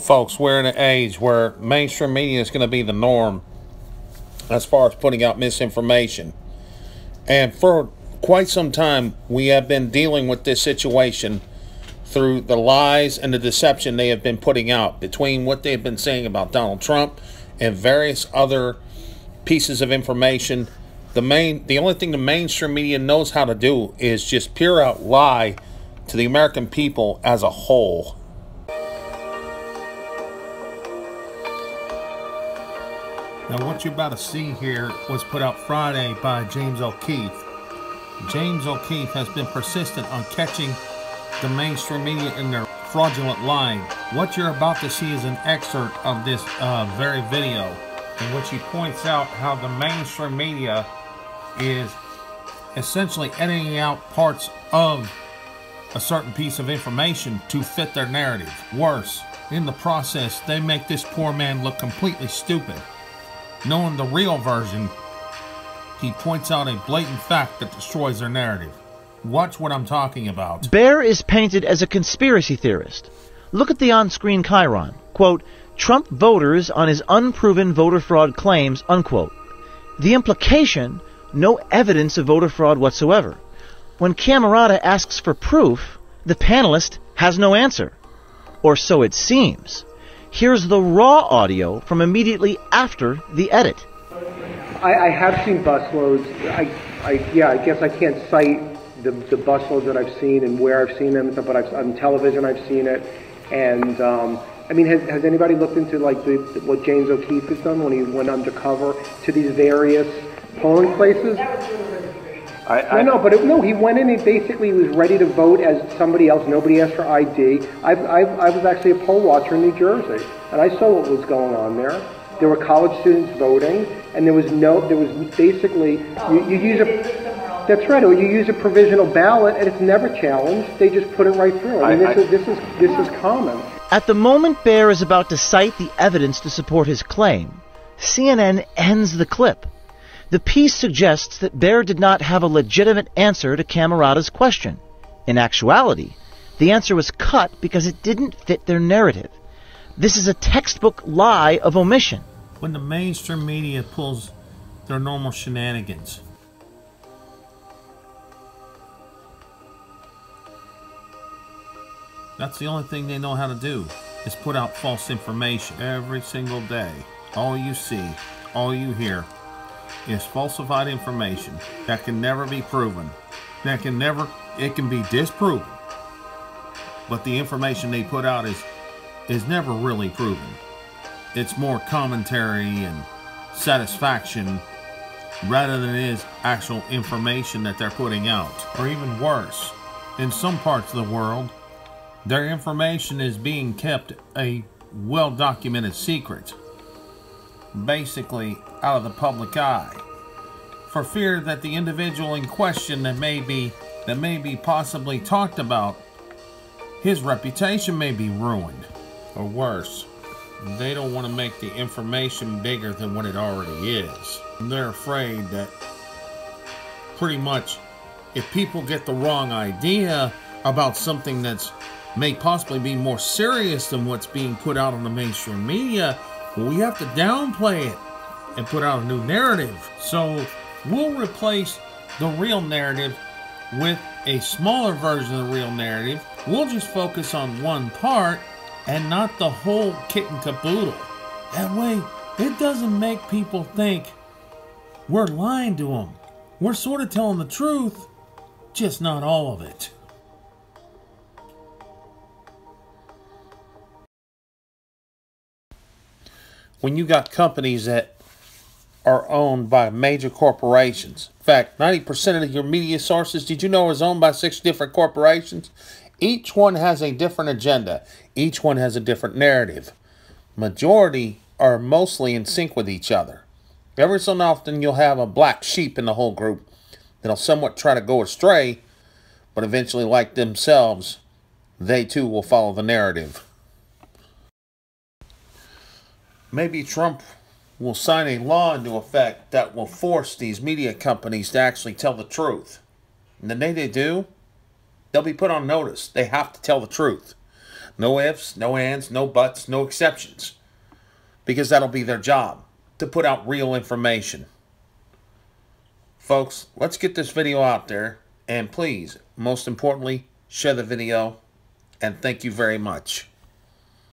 Folks, we're in an age where mainstream media is going to be the norm as far as putting out misinformation. And for quite some time, we have been dealing with this situation through the lies and the deception they have been putting out between what they have been saying about Donald Trump and various other pieces of information. The only thing the mainstream media knows how to do is just pure out lie to the American people as a whole. Now, what you're about to see here was put out Friday by James O'Keefe. James O'Keefe has been persistent on catching the mainstream media in their fraudulent lying. What you're about to see is an excerpt of this very video in which he points out how the mainstream media is essentially editing out parts of a certain piece of information to fit their narrative. Worse, in the process, they make this poor man look completely stupid. Knowing the real version, he points out a blatant fact that destroys their narrative. Watch what I'm talking about. Bear is painted as a conspiracy theorist. Look at the on-screen chyron. Quote, Trump voters on his unproven voter fraud claims, unquote. The implication, no evidence of voter fraud whatsoever. When Camerata asks for proof, the panelist has no answer. Or so it seems. Here's the raw audio from immediately after the edit. I have seen busloads. I guess I can't cite the busloads that I've seen and where I've seen them, but on television I've seen it. And I mean, has anybody looked into like what James O'Keefe has done when he went undercover to these various polling places? No, he went in and basically was ready to vote as somebody else. Nobody asked for ID. I was actually a poll watcher in New Jersey, and I saw what was going on there. There were college students voting, and there was basically, you use a, that's right, or you use a provisional ballot, and it's never challenged. They just put it right through. I mean, this is common. At the moment Bear is about to cite the evidence to support his claim, CNN ends the clip. The piece suggests that Bear did not have a legitimate answer to Camerata's question. In actuality, the answer was cut because it didn't fit their narrative. This is a textbook lie of omission. When the mainstream media pulls their normal shenanigans, that's the only thing they know how to do, is put out false information every single day. All you see, all you hear is falsified information that can never be proven. It can be disproven. But the information they put out is never really proven. It's more commentary and satisfaction rather than it is actual information that they're putting out. Or even worse, in some parts of the world, their information is being kept a well-documented secret, basically out of the public eye, for fear that the individual in question that may be possibly talked about, his reputation may be ruined. Or worse, they don't want to make the information bigger than what it already is. They're afraid that pretty much if people get the wrong idea about something that's may possibly be more serious than what's being put out on the mainstream media, we have to downplay it and put out a new narrative. So we'll replace the real narrative with a smaller version of the real narrative. We'll just focus on one part and not the whole kit and caboodle. That way, it doesn't make people think we're lying to them. We're sort of telling the truth, just not all of it. When you got companies that are owned by major corporations. In fact, 90% of your media sources, did you know, is owned by 6 different corporations? Each one has a different agenda. Each one has a different narrative. Majority are mostly in sync with each other. Every so often you'll have a black sheep in the whole group that'll somewhat try to go astray, but eventually, like themselves, they too will follow the narrative. Maybe Trump will sign a law into effect that will force these media companies to actually tell the truth. And the day they do, they'll be put on notice. They have to tell the truth. No ifs, no ands, no buts, no exceptions. Because that'll be their job, to put out real information. Folks, let's get this video out there. And please, most importantly, share the video. And thank you very much.